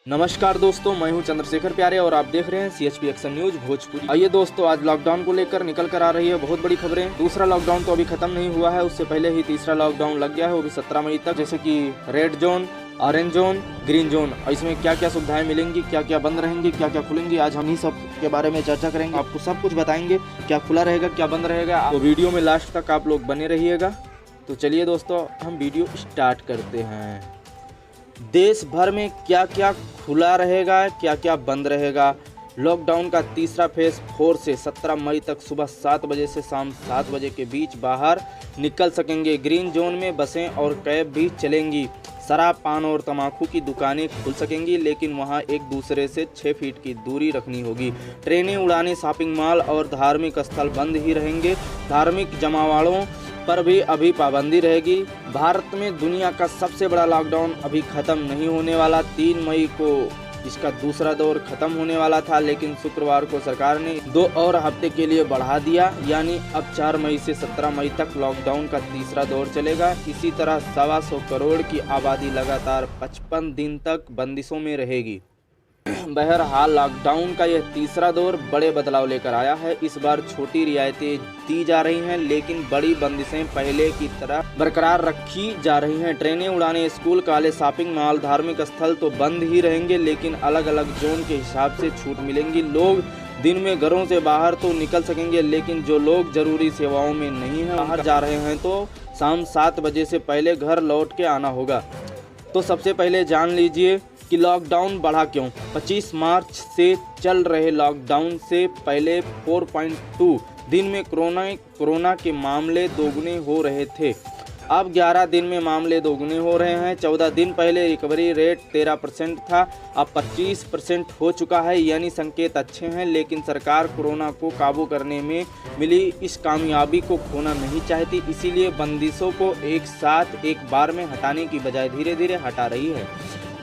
नमस्कार दोस्तों, मैं हूं चंद्रशेखर प्यारे और आप देख रहे हैं CHP एक्शन न्यूज भोजपुरी। आइए दोस्तों, आज लॉकडाउन को लेकर निकल कर आ रही है बहुत बड़ी खबरें। दूसरा लॉकडाउन तो अभी खत्म नहीं हुआ है, उससे पहले ही तीसरा लॉकडाउन लग गया है, वो भी 17 मई तक। जैसे कि red zone, orange zone, green zone, इसमें क्या क्या सुविधाएं मिलेंगी, क्या क्या बंद रहेंगी, क्या क्या खुलेंगी, आज हम ही सब के बारे में चर्चा करेंगे। आपको सब कुछ बताएंगे, क्या खुला रहेगा, क्या बंद रहेगा। तो वीडियो में लास्ट तक आप लोग बने रहिएगा। तो चलिए दोस्तों, हम वीडियो स्टार्ट करते हैं। देश भर में क्या क्या खुला रहेगा, क्या क्या बंद रहेगा। लॉकडाउन का तीसरा फेज 4 से 17 मई तक सुबह 7 बजे से शाम 7 बजे के बीच बाहर निकल सकेंगे। ग्रीन जोन में बसें और कैब भी चलेंगी। शराब, पान और तंबाकू की दुकानें खुल सकेंगी, लेकिन वहां एक दूसरे से 6 फीट की दूरी रखनी होगी। ट्रेनें, उड़ानें, शॉपिंग मॉल और धार्मिक स्थल बंद ही रहेंगे। धार्मिक जमावड़ों पर भी अभी पाबंदी रहेगी। भारत में दुनिया का सबसे बड़ा लॉकडाउन अभी खत्म नहीं होने वाला। 3 मई को इसका दूसरा दौर खत्म होने वाला था, लेकिन शुक्रवार को सरकार ने 2 और हफ्ते के लिए बढ़ा दिया, यानी अब 4 मई से 17 मई तक लॉकडाउन का तीसरा दौर चलेगा। इसी तरह 125 करोड़ की आबादी लगातार 55 दिन तक बंदिशों में रहेगी। बहरहाल लॉकडाउन का यह तीसरा दौर बड़े बदलाव लेकर आया है। इस बार छोटी रियायतें दी जा रही हैं, लेकिन बड़ी बंदिशें पहले की तरह बरकरार रखी जा रही हैं। ट्रेनें, उड़ानें, स्कूल, कॉलेज, शॉपिंग मॉल, धार्मिक स्थल तो बंद ही रहेंगे, लेकिन अलग अलग जोन के हिसाब से छूट मिलेंगी। लोग दिन में घरों से बाहर तो निकल सकेंगे, लेकिन जो लोग जरूरी सेवाओं में नहीं हैं, बाहर जा रहे हैं, तो शाम 7 बजे से पहले घर लौट के आना होगा। तो सबसे पहले जान लीजिए कि लॉकडाउन बढ़ा क्यों। 25 मार्च से चल रहे लॉकडाउन से पहले 4.2 दिन में कोरोना के मामले दोगुने हो रहे थे। अब 11 दिन में मामले दोगुने हो रहे हैं। 14 दिन पहले रिकवरी रेट 13% था, अब 25% हो चुका है, यानी संकेत अच्छे हैं। लेकिन सरकार कोरोना को काबू करने में मिली इस कामयाबी को खोना नहीं चाहती, इसीलिए बंदिशों को एक साथ एक बार में हटाने की बजाय धीरे धीरे हटा रही है।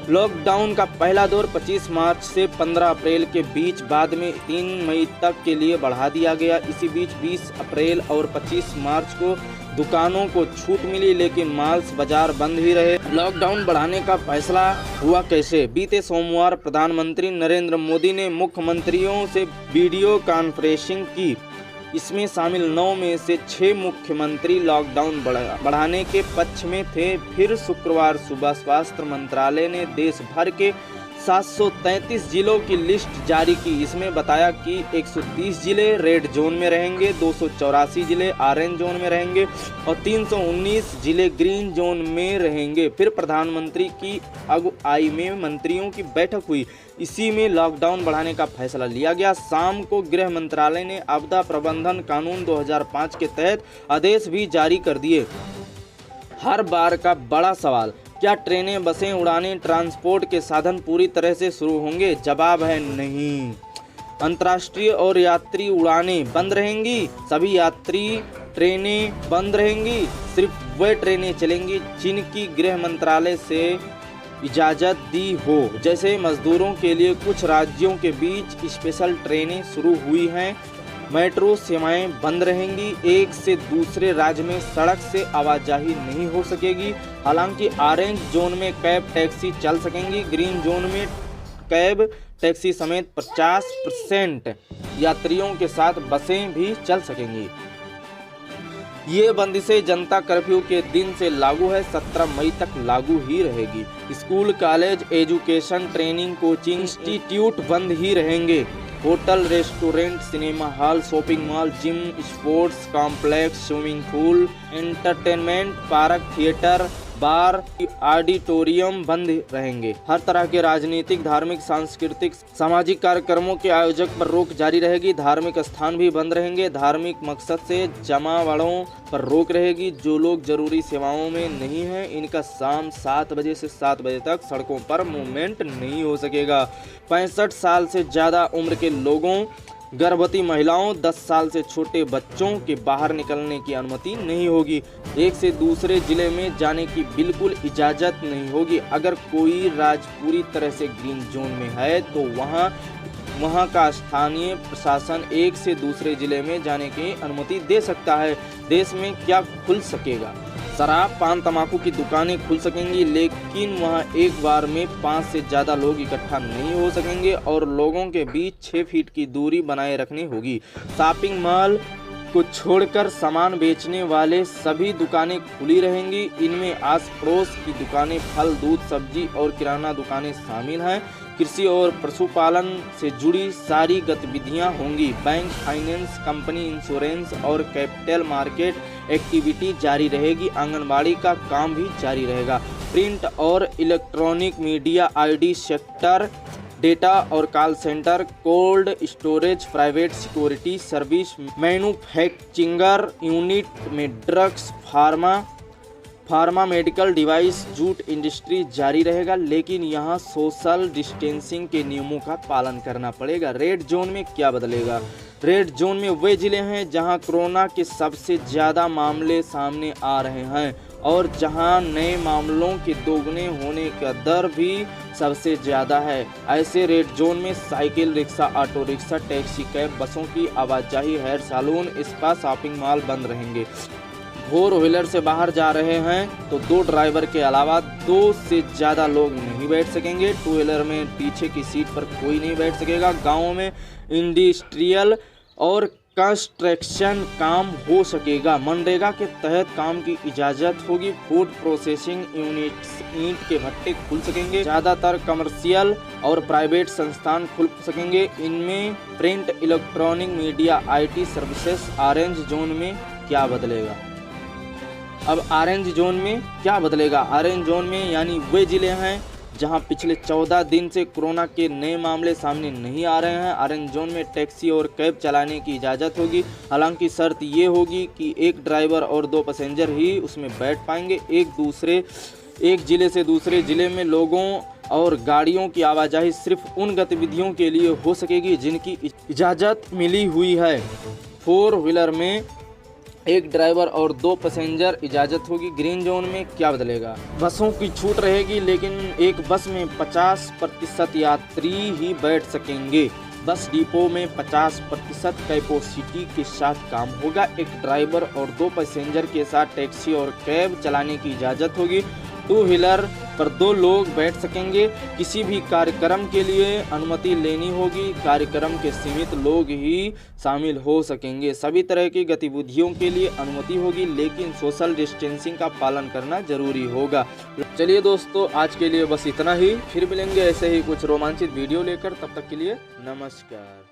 लॉकडाउन का पहला दौर 25 मार्च से 15 अप्रैल के बीच, बाद में 3 मई तक के लिए बढ़ा दिया गया। इसी बीच 20 अप्रैल और 25 मार्च को दुकानों को छूट मिली, लेकिन मॉल्स, बाजार बंद ही रहे। लॉकडाउन बढ़ाने का फैसला हुआ कैसे? बीते सोमवार प्रधानमंत्री नरेंद्र मोदी ने मुख्यमंत्रियों से वीडियो कॉन्फ्रेंसिंग की। इसमें शामिल 9 में से 6 मुख्यमंत्री लॉकडाउन बढ़ाने के पक्ष में थे। फिर शुक्रवार सुबह स्वास्थ्य मंत्रालय ने देश भर के 733 जिलों की लिस्ट जारी की। इसमें बताया कि 130 जिले रेड जोन में रहेंगे, 284 जिले ऑरेंज जोन में रहेंगे और 319 जिले ग्रीन जोन में रहेंगे। फिर प्रधानमंत्री की अगुवाई में मंत्रियों की बैठक हुई। इसी में लॉकडाउन बढ़ाने का फैसला लिया गया। शाम को गृह मंत्रालय ने आपदा प्रबंधन कानून 2005 के तहत आदेश भी जारी कर दिए। हर बार का बड़ा सवाल, क्या ट्रेनें, बसें, उड़ानें, ट्रांसपोर्ट के साधन पूरी तरह से शुरू होंगे? जवाब है नहीं। अंतर्राष्ट्रीय और यात्री उड़ानें बंद रहेंगी, सभी यात्री ट्रेनें बंद रहेंगी, सिर्फ वे ट्रेनें चलेंगी जिनकी गृह मंत्रालय से इजाज़त दी हो। जैसे मजदूरों के लिए कुछ राज्यों के बीच स्पेशल ट्रेनें शुरू हुई हैं। मेट्रो सेवाएं बंद रहेंगी, एक से दूसरे राज्य में सड़क से आवाजाही नहीं हो सकेगी। हालांकि ऑरेंज जोन में कैब टैक्सी चल सकेंगी। ग्रीन जोन में कैब टैक्सी समेत 50% यात्रियों के साथ बसें भी चल सकेंगी। ये बंदिशें जनता कर्फ्यू के दिन से लागू है, 17 मई तक लागू ही रहेगी। School, college, education, training, coaching institute बंद ही रहेंगे। Hotel, restaurant, cinema hall, shopping mall, gym, sports complex, swimming pool, entertainment park, theatre, bar, auditorium बंद रहेंगे। हर तरह के राजनीतिक, धार्मिक, सांस्कृतिक, सामाजिक कार्यक्रमों के आयोजक पर रोक जारी रहेगी। धार्मिक स्थान भी बंद रहेंगे। धार्मिक मकसद से जमावड़ों पर रोक रहेगी। जो लोग जरूरी सेवाओं में नहीं हैं, इनका शाम 7 बजे से 7 बजे तक सड़कों पर मूवमेंट नहीं हो सकेगा। 65 साल से ज़्यादा उम्र के लोगों, गर्भवती महिलाओं, 10 साल से छोटे बच्चों के बाहर निकलने की अनुमति नहीं होगी। एक से दूसरे जिले में जाने की बिल्कुल इजाज़त नहीं होगी। अगर कोई राज्य पूरी तरह से ग्रीन जोन में है, तो वहाँ का स्थानीय प्रशासन एक से दूसरे जिले में जाने की अनुमति दे सकता है। देश में क्या खुल सकेगा? शराब, पान, तंबाकू की दुकानें खुल सकेंगी, लेकिन वहां एक बार में 5 से ज़्यादा लोग इकट्ठा नहीं हो सकेंगे और लोगों के बीच 6 फीट की दूरी बनाए रखनी होगी। शॉपिंग मॉल को छोड़कर सामान बेचने वाले सभी दुकानें खुली रहेंगी। इनमें आस पड़ोस की दुकानें, फल, दूध, सब्जी और किराना दुकानें शामिल हैं। कृषि और पशुपालन से जुड़ी सारी गतिविधियां होंगी। बैंक, फाइनेंस कंपनी, इंश्योरेंस और कैपिटल मार्केट एक्टिविटी जारी रहेगी। आंगनबाड़ी का काम भी जारी रहेगा। प्रिंट और electronic media, IT sector, data और call centre, cold storage, private security service, manufacturing unit में drugs, pharma medical device, jute industry जारी रहेगा, लेकिन यहाँ सोशल डिस्टेंसिंग के नियमों का पालन करना पड़ेगा। रेड जोन में क्या बदलेगा? रेड जोन में वे जिले हैं जहां कोरोना के सबसे ज़्यादा मामले सामने आ रहे हैं और जहां नए मामलों के दोगुने होने का दर भी सबसे ज़्यादा है। ऐसे रेड जोन में cycle, rickshaw, auto rickshaw, taxi, cab, बसों की आवाजाही, hair salon, spa, shopping mall बंद रहेंगे। 4 व्हीलर से बाहर जा रहे हैं तो 2 ड्राइवर के अलावा 2 से ज़्यादा लोग नहीं बैठ सकेंगे। 2 व्हीलर में पीछे की सीट पर कोई नहीं बैठ सकेगा। गाँव में इंडस्ट्रियल और कंस्ट्रक्शन काम हो सकेगा। मनरेगा के तहत काम की इजाज़त होगी। फूड प्रोसेसिंग यूनिट्स, ईंट के भट्टे खुल सकेंगे। ज़्यादातर कमर्शियल और प्राइवेट संस्थान खुल सकेंगे। इनमें print, electronic media, IT services. Orange zone में क्या बदलेगा? अब ऑरेंज जोन में क्या बदलेगा? ऑरेंज जोन में यानी वे जिले हैं जहां पिछले 14 दिन से कोरोना के नए मामले सामने नहीं आ रहे हैं। ऑरेंज जोन में टैक्सी और कैब चलाने की इजाज़त होगी। हालांकि शर्त ये होगी कि एक ड्राइवर और 2 पैसेंजर ही उसमें बैठ पाएंगे। एक जिले से दूसरे जिले में लोगों और गाड़ियों की आवाजाही सिर्फ उन गतिविधियों के लिए हो सकेगी जिनकी इजाज़त मिली हुई है। 4 व्हीलर में 1 ड्राइवर और 2 पैसेंजर इजाज़त होगी। ग्रीन जोन में क्या बदलेगा? बसों की छूट रहेगी, लेकिन एक बस में 50% यात्री ही बैठ सकेंगे। बस डिपो में 50% कैपेसिटी के साथ काम होगा। 1 ड्राइवर और 2 पैसेंजर के साथ टैक्सी और कैब चलाने की इजाज़त होगी। 2 व्हीलर पर 2 लोग बैठ सकेंगे। किसी भी कार्यक्रम के लिए अनुमति लेनी होगी। कार्यक्रम के सीमित लोग ही शामिल हो सकेंगे। सभी तरह की गतिविधियों के लिए अनुमति होगी, लेकिन सोशल डिस्टेंसिंग का पालन करना जरूरी होगा। चलिए दोस्तों, आज के लिए बस इतना ही। फिर मिलेंगे ऐसे ही कुछ रोमांचित वीडियो लेकर। तब तक के लिए नमस्कार।